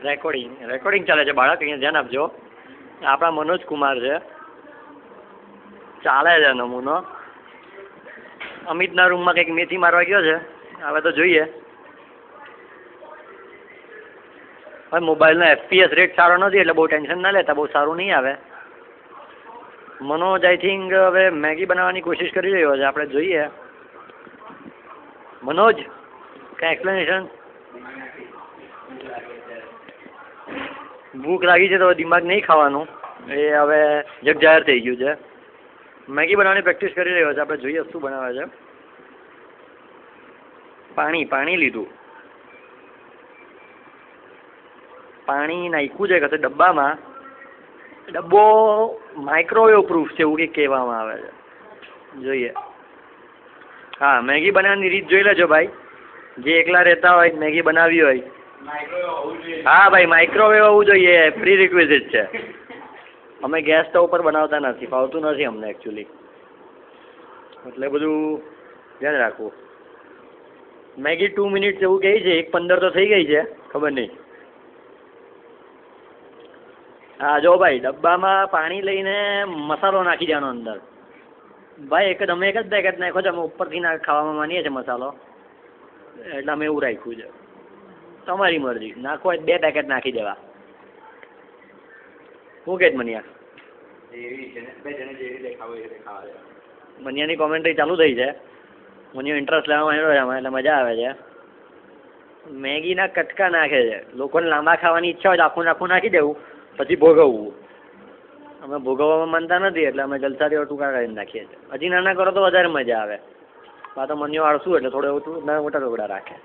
Recording ચાલે છે બાળક, અહીંયા ધ્યાન આપજો. આપણા મનોજ કુમાર છે, ચાલે છે નમૂનો. અમિતના રૂમમાં કંઈક મેથી મારવા ગયો છે, હવે તો જોઈએ. હવે મોબાઈલનો FPS રેટ સારો નથી એટલે બહુ ટેન્શન ના લેતા, બહુ સારું નહીં આવે. મનોજ આઈ થિંક હવે મેગી બનાવવાની કોશિશ કરી રહ્યો છે, આપણે જોઈએ. મનોજ કાંઈ એક્સપ્લેનેશન? ભૂખ લાગી છે તો દિમાગ નહીં ખાવાનું, એ હવે જગજાહેર થઈ ગયું છે. મેગી બનાવવાની પ્રેક્ટિસ કરી રહ્યો છે, આપણે જોઈએ શું બનાવે છે. પાણી લીધું, પાણી નાખ્યું છે કશે ડબ્બામાં. ડબ્બો માઇક્રોવેવ પ્રૂફ છે એવું કંઈક કહેવામાં આવે છે, જોઈએ. હા, મેગી બનાવવાની રીત જોઈ લેજો ભાઈ, જે એકલા રહેતા હોય મેગી બનાવવી હોય. હા ભાઈ, માઇક્રોવેવ હોવું જોઈએ, પ્રી રિક્વિઝિટ છે. અમે ગેસ સ્ટવ પર બનાવતા નથી, ફાવતું નથી અમને એકચ્યુઅલી, એટલે બધું ધ્યાન રાખવું. મેગી 2 મિનિટ એવું કહે છે, 1:15 તો થઈ ગઈ છે, ખબર નહીં. હા જો ભાઈ, ડબ્બામાં પાણી લઈને મસાલો નાખી દેવાનો અંદર. ભાઈ અમે એક જ પેકેટ નાખ્યો છે, અમે ઉપરથી ખાવામાં માનીએ છીએ મસાલો, એટલે અમે એવું રાખ્યું છે. તમારી મરજી, નાખો હોય 2 પેકેટ નાખી દેવા. શું કહે મનિયા? મનિયાની કોમેન્ટ્રી ચાલુ થઈ છે, મનિયો ઇન્ટરેસ્ટ લેવામાં આવ્યો છે એમાં, એટલે મજા આવે છે. મેગીના કટકા નાખે છે, લોકોને લાંબા ખાવાની ઈચ્છા હોય તો આખું નાખી દેવું, પછી ભોગવવું. અમે ભોગવવામાં માનતા નથી એટલે અમે જલસાથી ટૂંકા કરીને નાખીએ છીએ. હજી નાના કરો તો વધારે મજા આવે. આ તો મનિયો આળસું એટલે થોડો મોટા ટુકડા રાખે.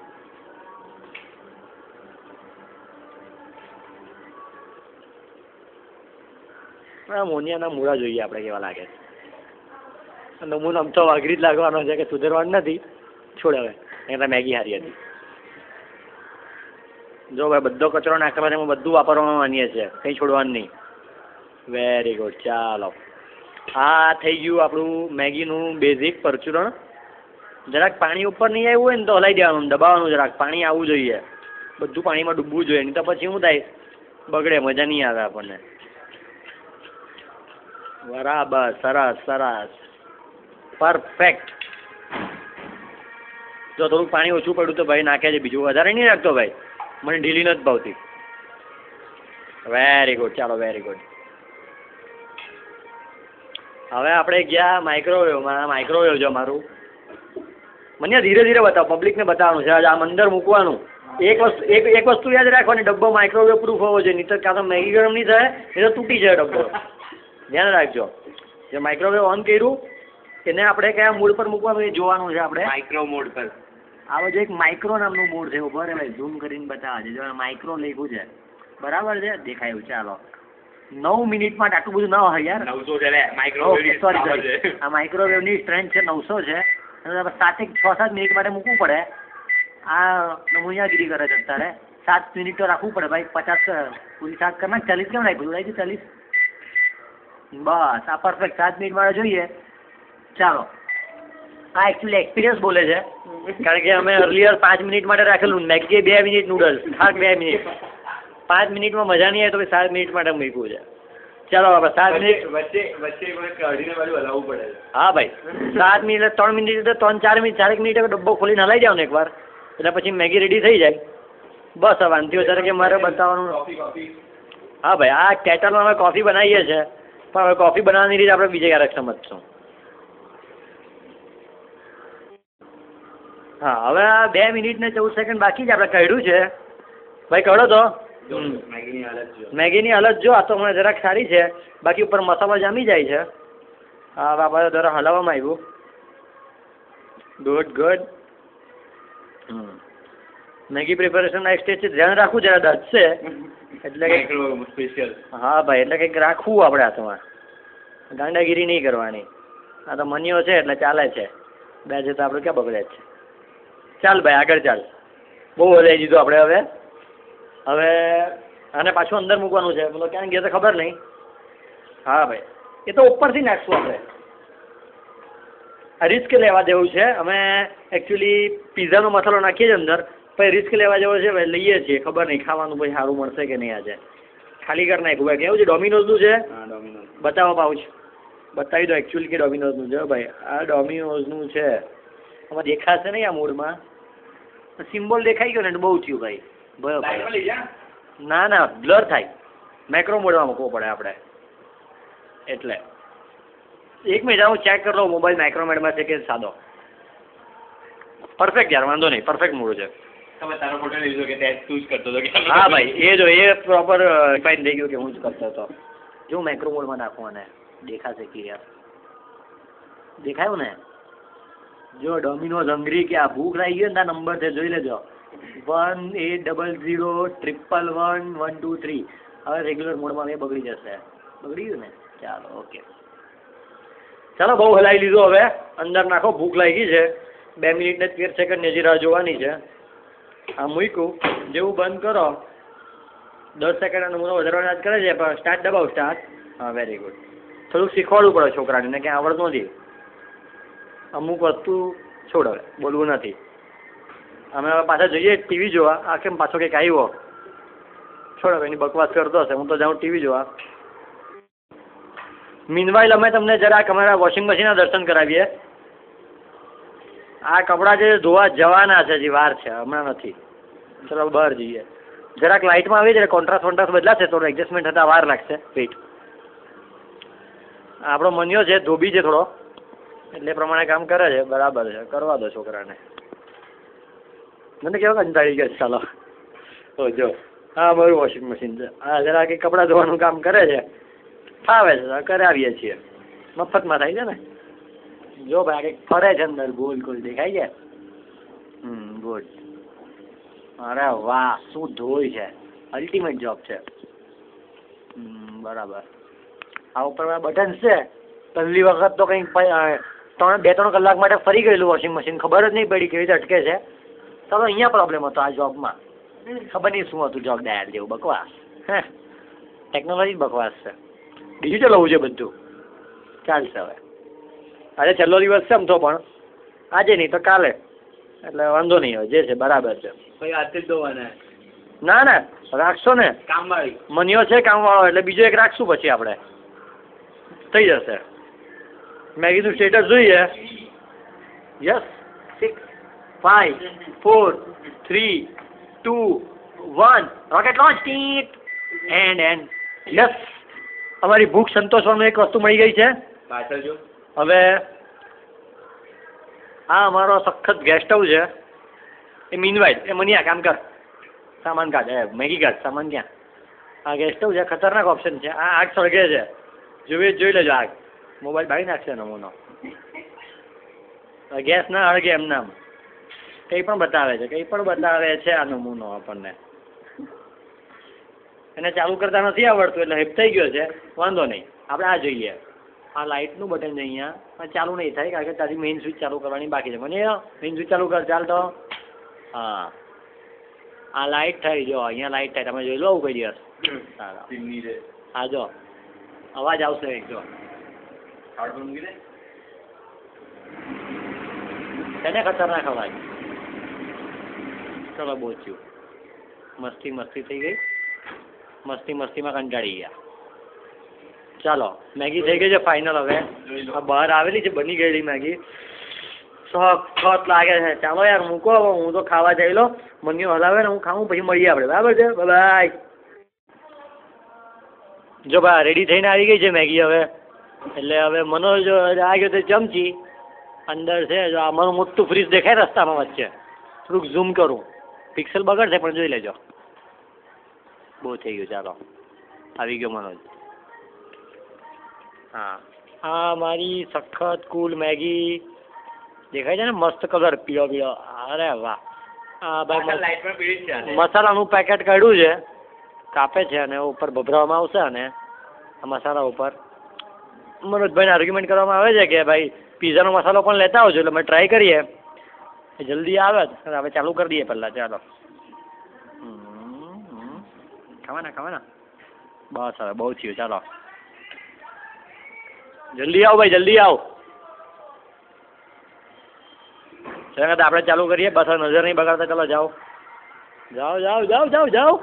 મોનિયાના મૂળા જોઈએ આપણે કેવા લાગે છે. નમૂનો આમ તો વાઘરી જ લાગવાનો છે કે સુધરવાનું નથી. છોડ હવે, એટલે મેગી હારી હતી. જો ભાઈ, બધો કચરો નાખવા એમાં બધું વાપરવામાં માનીએ છીએ, કંઈ છોડવાનું નહીં. વેરી ગુડ, ચાલો. આ થઈ ગયું આપણું મેગીનું બેઝિક પરચુરણ. જરાક પાણી ઉપર નહીં આવ્યું હોય ને તો હલાવી દેવાનું, દબાવવાનું જરાક. પાણી આવવું જોઈએ, બધું પાણીમાં ડૂબવું જોઈએ, નહીં તો પછી શું થાય, બગડે, મજા નહીં આવે આપણને. બરાબર, સરસ, પરફેક્ટ. જો થોડુંક પાણી ઓછું પડ્યું તો ભાઈ નાખે છે, બીજું વધારે નહીં નાખતો ભાઈ, મને ઢીલી નથી ભાવતી. વેરી ગુડ, ચાલો, વેરી ગુડ. હવે આપણે ગયા માઇક્રોવેવમાં. માઇક્રોવેવ છે અમારું. મને ધીરે ધીરે બતાવો, પબ્લિકને બતાવવાનું છે. આમ અંદર મૂકવાનું. એક વસ્તુ યાદ રાખવાની, ડબ્બો માઇક્રોવેવ પ્રૂફ હોવો જોઈએ, નહીં તો કાં તો મેગી ગરમ નહીં થાય, નહીં તો તૂટી જાય ડબ્બો. ધ્યાન રાખજો. જે માઇક્રોવેવ ઓન કર્યું એને આપણે કયા મોડ પર મૂકવાનું એ જોવાનું છે આપણે. માઇક્રો મોડ પર. આ બધું એક માઇક્રો નામનું મોડ છે, ઉપર ભાઈ ઝૂમ કરીને બતાવે છે. જો માઇક્રો લખ્યું છે, બરાબર છે, દેખાયું. ચાલો, 9 મિનિટમાં આટલું બધું ના હોય યાર. 900 છે માઇક્રોવેવ. સોરી, આ માઇક્રોવેવની સ્ટ્રેન્થ છે 900 છે. 6-7 મિનિટ માટે મૂકવું પડે. આ નમૂનિયાગીરી કરે છે અત્યારે. 7 મિનિટ તો રાખવું પડે ભાઈ. 50 પૂરી 7 કરના 40 કેમ રાખ્યું? રાખ્યું 40. બસ, આ પરફેક્ટ 7 મિનિટ માટે જોઈએ. ચાલો, આ એકચ્યુઅલી એક્સપિરિયન્સ બોલે છે, કારણ કે અમે અર્લિયર 5 મિનિટ માટે રાખેલું. મેગી 2 મિનિટ, નૂડલ્સ ખાક 2 મિનિટ. 5 મિનિટમાં મજા નહીં આવે તો 7 મિનિટ માટે મૂક્યું છે. ચાલો આપણે 7 મિનિટ વચ્ચે કાઢીને બાજુ હલાવવું પડે. હા ભાઈ, 7 મિનિટ, 3 મિનિટ, 3-4 મિનિટ, 4 મિનિટ ડબ્બો ખોલીને હલાવી જાવ ને એકવાર, એટલે પછી મેગી રેડી થઈ જાય. બસ હવે આનાથી વધારે કે મારે બતાવવાનું. હા ભાઈ, આ કેટલમાં અમે કોફી બનાવીએ છીએ, પણ હવે કોફી બનાવવાની રીત આપણે બીજે ક્યારેક સમજશું. હા, હવે આ 2 મિનિટ ને 14 સેકન્ડ બાકી જ આપણે કાઢ્યું છે ભાઈ. કાઢો તો. મેગીની હાલત જો, આ તો મને જરાક સારી છે, બાકી ઉપર મસાલો જામી જાય છે. હા, હવે આપણે જરા હલાવવામાં આવ્યું. ગુડ. મેગી પ્રિપેરેશન ના સ્ટેજ છે, ધ્યાન રાખવું જરા દસશે એટલે સ્પેશિયલ. હા ભાઈ, એટલે કંઈક રાખવું આપણે હાથમાં, ગાંડાગીરી નહીં કરવાની. આ તો મનિયો છે એટલે ચાલે છે, 2 છે તો આપણે ક્યાં બગડે છે. ચાલ ભાઈ, આગળ ચાલ. બહુ હલાવી દીધું આપણે. હવે આને પાછું અંદર મૂકવાનું છે. બોલો ક્યાં ગયા તો ખબર નહીં. હા ભાઈ, એ તો ઉપરથી નાખશું આપણે. આ રિસ્ક લેવા દેવું છે. અમે એકચ્યુઅલી પિઝાનો મસાલો નાખીએ છીએ અંદર, પછી રિસ્ક લેવા જેવો છે ભાઈ, લઈએ છીએ, ખબર નહીં ખાવાનું પછી સારું મળશે કે નહીં. આજે ખાલી કરી નાખ્યું ભાઈ. કેવું છે? ડોમિનોઝનું છે. બતાવો પાઉચ, બતાવી દો એકચ્યુઅલી કે ડોમિનોઝનું છે ભાઈ. આ ડોમિનોઝનું છે. આમાં દેખાશે નહીં આ મોડમાં, સિમ્બોલ દેખાઈ ગયો ને બહુ થયું ભાઈ. ભાઈ ના ના બ્લર થાય, મેક્રો મોડમાં મૂકવો પડે આપણે. એટલે એક મિનિટ હું ચેક કરી લઉં મોબાઈલ માઇક્રો મોડમાં છે કે સાદો. પરફેક્ટ યાર, વાંધો નહીં, પરફેક્ટ મોડ છે. તારો ફોટો લીધો કે તે તું જ કરતો હતો કે? હા ભાઈ, એ જો એ પ્રોપર ફાઇન થઈ ગયું કે હું જ કરતો હતો. જો માઇક્રો મોડમાં નાખું અને દેખાશે ક્લિયર, દેખાયું ને? જો ડોમિનોઝ હંગરી કે આ ભૂખ લાગી ગયો ને આ નંબર છે, જોઈ લેજો. 1800111123. હવે રેગ્યુલર મોડમાં એ બગડી જશે. બગડી ગયું ને? ચાલો ઓકે, ચાલો બહુ હલાવી લીધું. હવે અંદર નાખો, ભૂખ લાગી છે. 2 મિનિટ ને 13 સેકન્ડ હજી રાહ જોવાની છે. આ મૂક્યું, જેવું બંધ કરો 10 સેકન્ડ નમૂનો વધારવાનો યાદ કરે છે, પણ સ્ટાર્ટ દબાવો, સ્ટાર્ટ. હા વેરી ગુડ. થોડુંક શીખવાડવું પડે છોકરાને, ને ક્યાં આવડતું નથી. અમુક વસ્તુ છોડ, હવે બોલવું નથી. અમે હવે પાછા જઈએ ટીવી જોવા. આ કેમ પાછો કંઈક આવ્યો? છોડ હવે, એની બકવાસ કરતો હશે. હું તો જાઉં ટીવી જોવા. મીનવાઇલ અમે તમને જરાક અમારા વોશિંગ મશીનના દર્શન કરાવીએ. આ કપડાં જે ધોવા જવાના છે, હજી વાર છે, હમણાં નથી. ચલો બહાર જઈએ. જરાક લાઇટમાં આવી જાય, કોન્ટ્રાસ્ટ વોન્ટ્રાસ્ટ બદલાશે, થોડું એડજસ્ટમેન્ટ થતાં વાર લાગશે. વેઇટ. આપણો મન્યો છે, ધોબી છે થોડો, એટલે પ્રમાણે કામ કરે છે. બરાબર છે, કરવા દો છોકરાને. મને કેવો કંટાળી ગયો. ચાલો તો જો હા મારું વોશિંગ મશીન છે. હા જરા કે કપડાં ધોવાનું કામ કરે છે, ફાવે છે, કરાવીએ છીએ. મફતમાં થાય છે ને. જો ભાઈ કંઈક ફરે છે અંદર, ગોલ ગોલ દેખાય છે. ગુડ. અરે વાહ, શું ધોઈ છે, અલ્ટિમેટ જોબ છે. બરાબર. આ ઉપર બટન્સ છે. પહેલી વખત તો કંઈક 2-3 કલાક માટે ફરી ગયેલું વોશિંગ મશીન, ખબર જ નહીં પડી કેવી રીતે અટકે છે. ચાલો અહીંયા પ્રોબ્લેમ હતો આ જોબમાં, ખબર નહીં શું હતું જોબ ડાયર જેવું, બકવાસ. હે ટેકનોલોજી બકવાસ છે. બીજું ચલાવવું છે બધું, ચાલશે હવે. આજે છેલ્લો દિવસ છે આમ તો, પણ આજે નહીં તો કાલે, એટલે વાંધો નહીં. હવે જે છે બરાબર છે. ભાઈ હાથે જ ધોવાના? ના ના રાખશો ને, કામવાળી મન્યો છે કામવાળો, એટલે બીજો એક રાખશું પછી આપણે થઈ જશે. મેગીનું સ્ટેટસ જોઈએ. Yes 6 5 4 3 2 1 rocket launch. And yes, અમારી ભૂખ સંતોષવાનું એક વસ્તુ મળી ગઈ છે. પાછળ જો. હવે આ અમારો સખત ગેસ્ટ હાઉસ છે. એ મીનવાઇલ એ મનિયા કામ કર, સામાન કાઢ, મેગી કાઢ, સામાન ક્યાં. આ ગેસ્ટ હાઉસ છે, ખતરનાક ઓપ્શન છે. આ આગ સળગે છે, જોઈ લેજો આગ. મોબાઈલ બાળી નાખશે નમૂનો. ગેસ ના અળગે એમ નામ કંઈ પણ બતાવે છે આ નમૂનો આપણને. એને ચાલુ કરતા નથી આવડતું એટલે હેપ થઈ ગયો છે. વાંધો નહીં, આપણે આ જોઈએ. આ લાઇટનું બટન છે અહીંયા, ચાલુ નહીં થાય કારણ કે તારી મેઇન સ્વિચ ચાલુ કરવાની બાકી છે. મને મેઇન સ્વિચ ચાલુ કર, ચાલ તો. હા આ લાઇટ થઈ, જો અહીંયા લાઇટ થાય, તમે જોઈ લો આવું કોઈ દિવસ. હા જો અવાજ આવશે એક, જો એને ખતરનાક અવાજ. ચલો બહુ થયું, મસ્તી થઈ ગઈ. મસ્તીમાં કંટાળી ગયા. ચાલો મેગી થઈ ગઈ છે ફાઇનલ. હવે આ બહાર આવેલી છે બની ગયેલી મેગી, સખત લાગે છે. ચાલો યાર મૂકો, હું તો ખાવા જઈ લો. મન્યું હલાવે ને હું ખાવું, પછી મળીએ આપણે, બરાબર છે? બાય. જો ભાઈ રેડી થઈને આવી ગઈ છે મેગી હવે. એટલે હવે મનોજ આ ગયો તો ચમચી અંદર છે. જો અમારું મોટું ફ્રીજ દેખાય રસ્તામાં વચ્ચે, થોડુંક ઝૂમ કરું, પિક્સલ બગડશે પણ જોઈ લેજો. બહુ થઈ ગયું. ચાલો આવી ગયો મનોજ. હા આ મારી સખત કુલ મેગી દેખાય છે ને, મસ્ત કલર પીળો. અરે વાહ. હા ભાઈ મસાલાનું પેકેટ કાઢ્યું છે, કાપે છે અને ઉપર ભભરાવામાં આવશે. અને આ મસાલા ઉપર મનોજભાઈને આર્ગ્યુમેન્ટ કરવામાં આવે છે કે ભાઈ પીઝાનો મસાલો પણ લેતા આવજો, એટલે અમે ટ્રાય કરીએ. જલ્દી આવે હવે ચાલુ કરી દઈએ પહેલાં. ચાલો ખાવાના બસ હવે બહુ થયું. ચાલો જલ્દી આવો ભાઈ, જલ્દી આવો. આપણે ચાલુ કરીએ, બસ નજર નહીં બગાડતા. ચાલો જાઓ. જાઓ જાઓ જાઓ જાઓ જાઓ.